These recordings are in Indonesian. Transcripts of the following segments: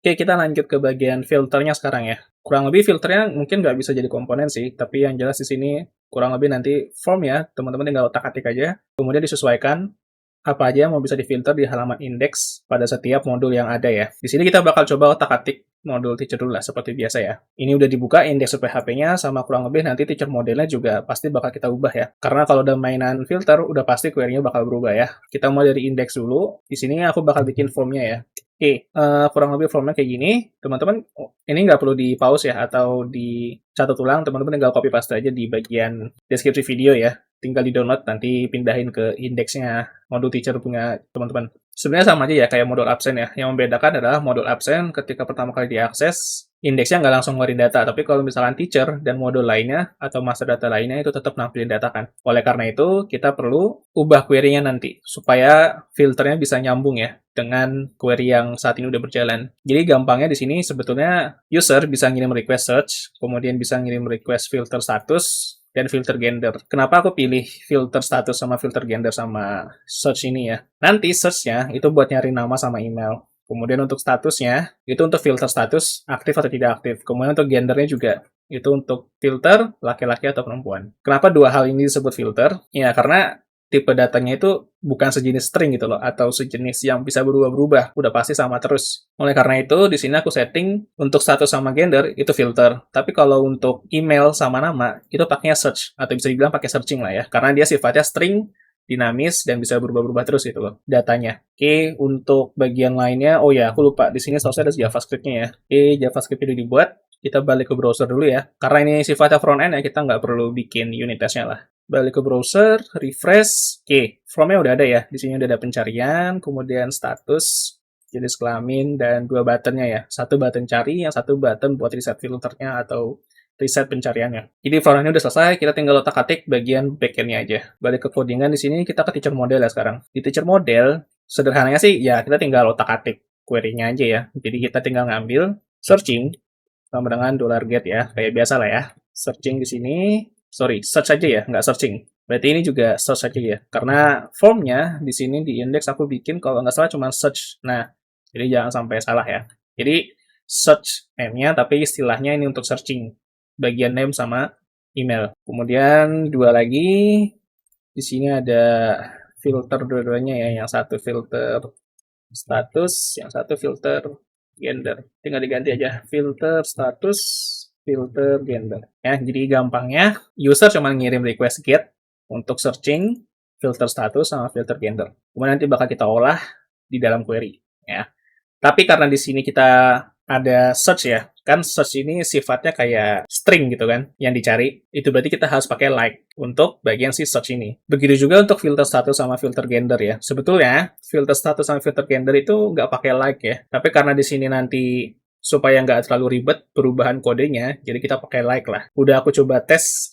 Oke, kita lanjut ke bagian filternya sekarang ya. Kurang lebih filternya mungkin nggak bisa jadi komponen sih, tapi yang jelas di sini kurang lebih nanti form ya, teman-teman tinggal otak-atik aja, kemudian disesuaikan apa aja yang mau bisa difilter di halaman indeks pada setiap modul yang ada ya. Di sini kita bakal coba otak-atik modul teacher dulu lah, seperti biasa ya. Ini udah dibuka indeks PHP-nya, sama kurang lebih nanti teacher modelnya juga pasti bakal kita ubah ya. Karena kalau udah mainan filter, udah pasti query-nya bakal berubah ya. Kita mulai dari indeks dulu. Di sini aku bakal bikin formnya ya. Oke, kurang lebih formnya kayak gini. Teman-teman, ini nggak perlu di pause ya, atau dicatat ulang. Teman-teman tinggal copy paste aja di bagian deskripsi video ya. Tinggal di-download, nanti pindahin ke indeksnya modul teacher punya teman-teman. Sebenarnya sama aja ya, kayak modul absen ya. Yang membedakan adalah modul absen ketika pertama kali diakses, indeksnya nggak langsung ngeluarin data. Tapi kalau misalkan teacher dan modul lainnya, atau master data lainnya, itu tetap nampilin data kan. Oleh karena itu, kita perlu ubah query-nya nanti, supaya filternya bisa nyambung ya dengan query yang saat ini udah berjalan. Jadi gampangnya di sini sebetulnya user bisa ngirim request search, kemudian bisa ngirim request filter status, dan filter gender. Kenapa aku pilih filter status sama filter gender sama search ini ya? Nanti search-nya itu buat nyari nama sama email. Kemudian untuk statusnya, itu untuk filter status aktif atau tidak aktif. Kemudian untuk gendernya juga, itu untuk filter laki-laki atau perempuan. Kenapa dua hal ini disebut filter? Ya, karena tipe datanya itu bukan sejenis string gitu loh, atau sejenis yang bisa berubah-berubah, udah pasti sama terus. Oleh karena itu, di sini aku setting untuk status sama gender itu filter. Tapi kalau untuk email sama nama, itu pakainya search, atau bisa dibilang pakai searching lah ya, karena dia sifatnya string, dinamis, dan bisa berubah-berubah terus gitu loh, datanya. Oke, untuk bagian lainnya, oh ya, aku lupa, di sini seharusnya ada JavaScript-nya ya. Oke, JavaScript itu dibuat, kita balik ke browser dulu ya. Karena ini sifatnya front-end ya, kita nggak perlu bikin unit test-nya lah. Balik ke browser, refresh. Oke, formnya udah ada ya. Di sini udah ada pencarian, kemudian status, jenis kelamin, dan dua buttonnya ya. Satu button cari, yang satu button buat reset filternya atau reset pencariannya. Jadi formnya udah selesai, kita tinggal otak-atik bagian backend-nya aja. Balik ke codingan, di sini kita ke teacher model ya sekarang. Di teacher model, sederhananya sih ya kita tinggal otak-atik query-nya aja ya. Jadi kita tinggal ngambil searching sama dengan $get ya, kayak biasa lah ya. Searching di sini, search aja ya, nggak searching. Berarti ini juga search aja ya. Karena formnya di sini di index aku bikin kalau nggak salah cuma search. Nah, jadi jangan sampai salah ya. Jadi search name-nya, tapi istilahnya ini untuk searching. Bagian name sama email. Kemudian dua lagi, di sini ada filter dua-duanya ya. Yang satu filter status, yang satu filter gender. Tinggal diganti aja. Filter status, filter gender. Ya, jadi gampangnya user cuma ngirim request get untuk searching, filter status sama filter gender. Kemudian nanti bakal kita olah di dalam query ya. Tapi karena di sini kita ada search ya, kan search ini sifatnya kayak string gitu kan, yang dicari. Itu berarti kita harus pakai like untuk bagian si search ini. Begitu juga untuk filter status sama filter gender ya. Sebetulnya filter status sama filter gender itu nggak pakai like ya, tapi karena di sini nanti supaya nggak terlalu ribet perubahan kodenya, jadi kita pakai like lah. Udah aku coba tes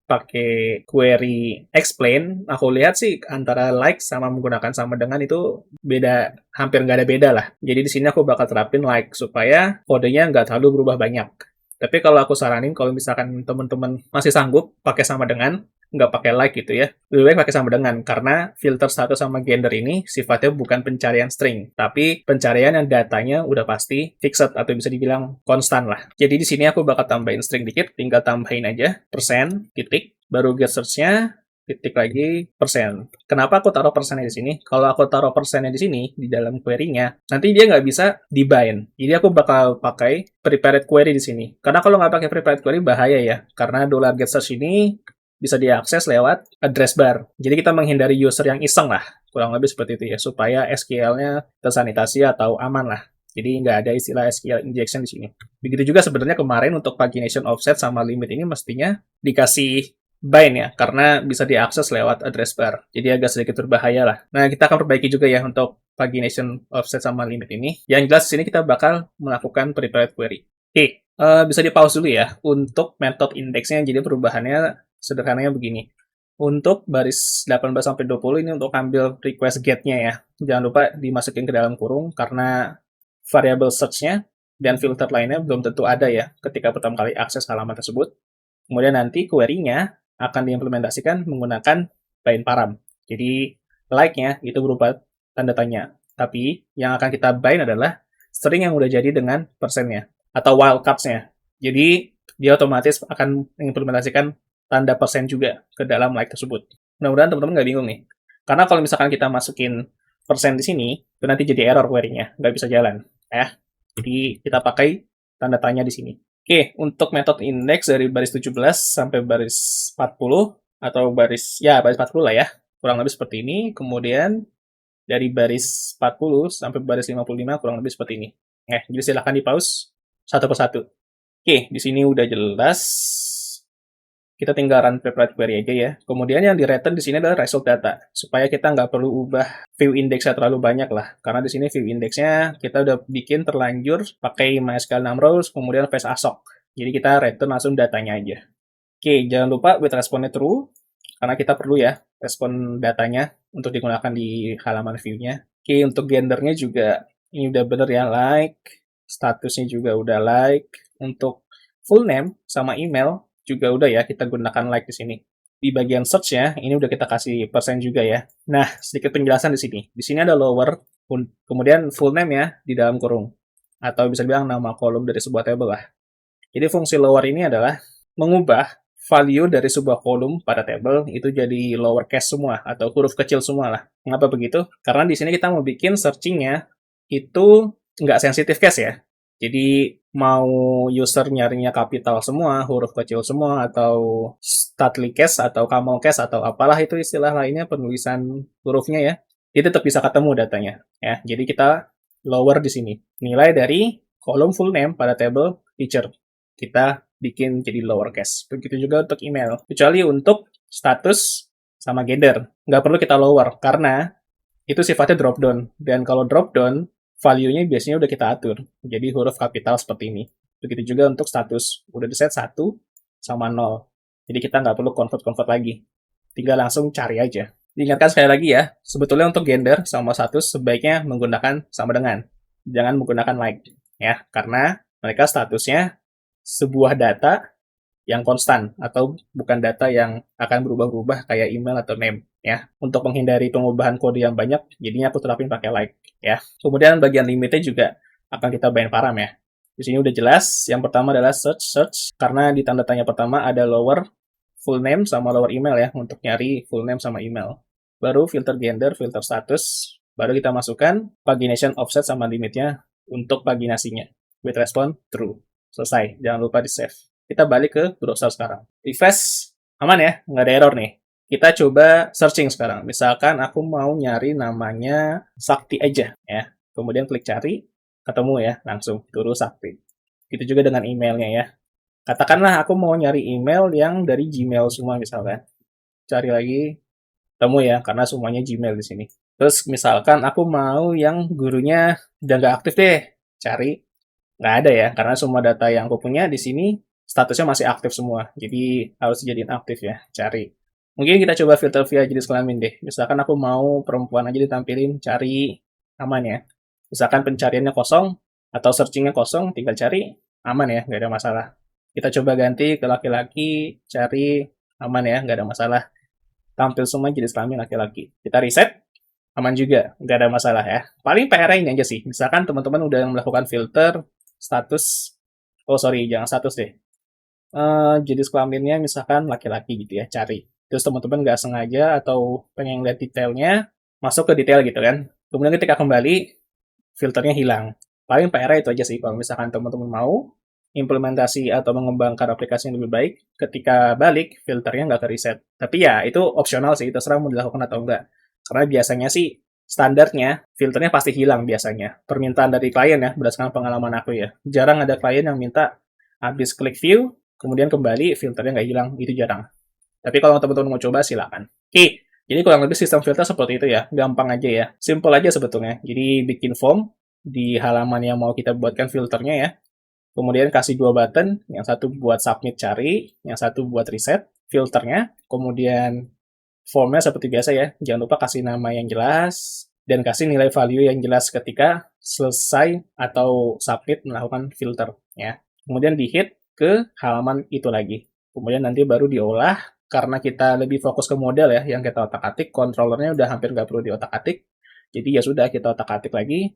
pakai query explain, aku lihat sih antara like sama menggunakan sama dengan itu beda, hampir nggak ada beda lah. Jadi di sini aku bakal terapin like supaya kodenya nggak terlalu berubah banyak. Tapi kalau aku saranin kalau misalkan teman-teman masih sanggup pakai sama dengan, nggak pakai like gitu ya, lebih baik pakai sama dengan, karena filter status sama gender ini sifatnya bukan pencarian string, tapi pencarian yang datanya udah pasti fixed atau bisa dibilang konstan lah. Jadi di sini aku bakal tambahin string dikit, tinggal tambahin aja persen, titik, baru get search-nya, titik lagi, persen. Kenapa aku taruh persennya di sini? Kalau aku taruh persennya di sini, di dalam query-nya, nanti dia nggak bisa di-bind. Jadi aku bakal pakai prepared query di sini. Karena kalau nggak pakai prepared query, bahaya ya. Karena $get search ini bisa diakses lewat address bar. Jadi kita menghindari user yang iseng lah. Kurang lebih seperti itu ya, supaya SQL-nya tersanitasi atau aman lah. Jadi nggak ada istilah SQL injection di sini. Begitu juga sebenarnya kemarin untuk pagination offset sama limit ini mestinya dikasih bind ya, karena bisa diakses lewat address bar. Jadi agak sedikit berbahaya lah. Nah, kita akan perbaiki juga ya untuk pagination offset sama limit ini. Yang jelas di sini kita bakal melakukan prepared query. Oke, bisa di-pause dulu ya untuk method indeksnya. Jadi perubahannya sederhananya begini. Untuk baris 18-20 ini untuk ambil request get-nya ya. Jangan lupa dimasukin ke dalam kurung karena variable search-nya dan filter lainnya belum tentu ada ya ketika pertama kali akses halaman tersebut. Kemudian nanti query-nya akan diimplementasikan menggunakan bind param. Jadi like-nya itu berupa tanda tanya. Tapi yang akan kita bind adalah string yang udah jadi dengan persennya atau wildcards-nya. Jadi dia otomatis akan mengimplementasikan tanda persen juga ke dalam like tersebut. Mudah-mudahan teman-teman nggak bingung nih. Karena kalau misalkan kita masukin persen di sini, itu nanti jadi error query-nya, nggak bisa jalan. Ya. Jadi kita pakai tanda tanya di sini. Oke, untuk metode index dari baris 17 sampai baris 40, atau baris 40 lah ya. Kurang lebih seperti ini. Kemudian dari baris 40 sampai baris 55 kurang lebih seperti ini. Jadi silahkan di-pause satu persatu. Oke, di sini udah jelas. Kita tinggal run prepared query aja ya. Kemudian yang di-return di sini adalah result data, supaya kita nggak perlu ubah view indexnya terlalu banyak lah. Karena di sini view indexnya kita udah bikin terlanjur pakai MySQL 6 rows, kemudian face ASOC. Jadi kita return langsung datanya aja. Oke, jangan lupa with response true, karena kita perlu ya respon datanya untuk digunakan di halaman view-nya. Oke, untuk gendernya juga ini udah bener ya, like. Statusnya juga udah like. Untuk full name sama email juga udah ya, kita gunakan like di sini. Di bagian search ya, ini udah kita kasih persen juga ya. Nah, sedikit penjelasan di sini. Di sini ada lower, kemudian full name ya, di dalam kurung. Atau bisa dibilang nama kolom dari sebuah table lah. Jadi fungsi lower ini adalah mengubah value dari sebuah kolom pada table itu jadi lowercase semua atau huruf kecil semua lah. Mengapa begitu? Karena di sini kita mau bikin searching-nya itu nggak sensitive case ya. Jadi mau user nyarinya kapital semua, huruf kecil semua, atau stately case, atau camel case, atau apalah itu istilah lainnya penulisan hurufnya ya, itu tetap bisa ketemu datanya. Ya, jadi kita lower di sini. Nilai dari kolom full name pada table teacher. Kita bikin jadi lowercase. Begitu juga untuk email. Kecuali untuk status sama gender. Nggak perlu kita lower, karena itu sifatnya drop down. Dan kalau drop down, value-nya biasanya udah kita atur. Jadi huruf kapital seperti ini. Begitu juga untuk status. Udah di-set 1 sama 0. Jadi kita nggak perlu convert-convert lagi. Tinggal langsung cari aja. Diingatkan sekali lagi ya, sebetulnya untuk gender sama status sebaiknya menggunakan sama dengan. Jangan menggunakan like. Ya, karena mereka statusnya sebuah data yang konstan atau bukan data yang akan berubah-ubah kayak email atau name ya. Untuk menghindari pengubahan kode yang banyak, jadinya aku terapin pakai like ya. Kemudian bagian limitnya juga akan kita bind param ya. Di sini udah jelas. Yang pertama adalah search karena di tanda tanya pertama ada lower full name sama lower email ya untuk nyari full name sama email. Baru filter gender, filter status, baru kita masukkan pagination offset sama limitnya untuk paginasinya. With response true. Selesai, jangan lupa di-save. Kita balik ke browser sekarang. Refresh, aman ya, nggak ada error nih. Kita coba searching sekarang. Misalkan aku mau nyari namanya Sakti aja ya. Kemudian klik cari, ketemu ya, langsung Turu Sakti. Itu juga dengan emailnya ya. Katakanlah aku mau nyari email yang dari Gmail semua misalkan. Cari lagi, ketemu ya, karena semuanya Gmail di sini. Terus misalkan aku mau yang gurunya udah nggak aktif deh, cari. Nggak ada ya, karena semua data yang aku punya di sini statusnya masih aktif semua. Jadi harus dijadiin aktif ya, cari. Mungkin kita coba filter via jenis kelamin deh. Misalkan aku mau perempuan aja ditampilin, cari, aman ya. Misalkan pencariannya kosong, atau searchingnya kosong, tinggal cari, aman ya, nggak ada masalah. Kita coba ganti ke laki-laki, cari, aman ya, nggak ada masalah. Tampil semua jenis kelamin laki-laki. Kita reset, aman juga, nggak ada masalah ya. Paling PR ini aja sih. Misalkan teman-teman udah melakukan filter, status, jangan status deh. Jenis kelaminnya misalkan laki-laki gitu ya, cari. Terus teman-teman nggak sengaja atau pengen lihat detailnya, masuk ke detail gitu kan. Kemudian ketika kembali, filternya hilang. Paling PR itu aja sih, kalau misalkan teman-teman mau implementasi atau mengembangkan aplikasi yang lebih baik, ketika balik, filternya nggak ke-reset. Tapi ya, itu opsional sih, terserah mau dilakukan atau enggak. Karena biasanya sih, standarnya, filternya pasti hilang biasanya. Permintaan dari klien ya, berdasarkan pengalaman aku ya. Jarang ada klien yang minta habis klik view, kemudian kembali, filternya nggak hilang. Itu jarang. Tapi kalau teman-teman mau coba, silakan. Oke, jadi kurang lebih sistem filter seperti itu ya. Gampang aja ya. Simple aja sebetulnya. Jadi bikin form di halaman yang mau kita buatkan filternya ya. Kemudian kasih 2 button, yang satu buat submit cari, yang satu buat reset filternya. Kemudian formnya seperti biasa ya, jangan lupa kasih nama yang jelas, dan kasih nilai value yang jelas ketika selesai atau submit melakukan filter. Ya. Kemudian di-hit ke halaman itu lagi. Kemudian nanti baru diolah, karena kita lebih fokus ke model ya, yang kita otak-atik, controllernya udah hampir nggak perlu diotak-atik. Jadi ya sudah, kita otak-atik lagi,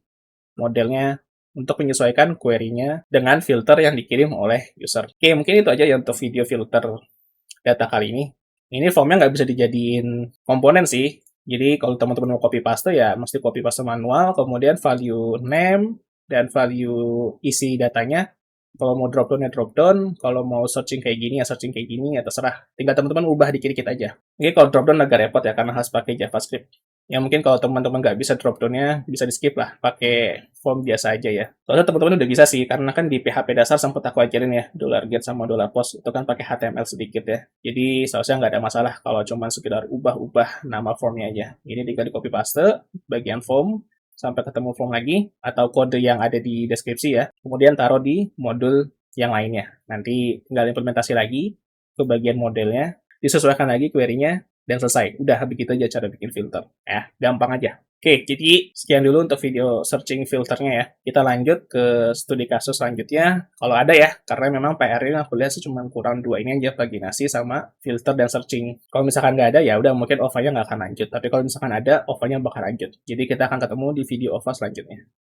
modelnya untuk menyesuaikan query-nya dengan filter yang dikirim oleh user. Oke, mungkin itu aja ya untuk video filter data kali ini. Ini formnya nggak bisa dijadiin komponen sih. Jadi kalau teman-teman mau copy paste ya mesti copy paste manual, kemudian value name dan value isi datanya. Kalau mau drop down ya drop down, kalau mau searching kayak gini ya searching kayak gini ya terserah. Tinggal teman-teman ubah dikit-dikit aja. Oke, kalau drop down agak repot ya karena harus pakai JavaScript. Ya mungkin kalau teman-teman nggak bisa drop down-nya, bisa di-skip lah, pakai form biasa aja ya. Soalnya teman-teman udah bisa sih, karena kan di PHP dasar sempat aku ajarin ya, $get sama $post, itu kan pakai HTML sedikit ya. Jadi seharusnya nggak ada masalah kalau cuma sekedar ubah-ubah nama formnya aja. Ini tinggal di copy paste, bagian form, sampai ketemu form lagi, atau kode yang ada di deskripsi ya. Kemudian taruh di modul yang lainnya. Nanti tinggal implementasi lagi ke bagian modelnya, disesuaikan lagi query-nya, dan selesai. Udah begitu aja cara bikin filter. Ya, gampang aja. Oke, jadi sekian dulu untuk video searching filternya ya. Kita lanjut ke studi kasus selanjutnya. Kalau ada ya, karena memang PR-nya aku lihat sih cuma kurang dua ini aja, paginasi sama filter dan searching. Kalau misalkan nggak ada, ya udah mungkin OVA-nya nggak akan lanjut. Tapi kalau misalkan ada, OVA-nya bakal lanjut. Jadi kita akan ketemu di video OVA selanjutnya.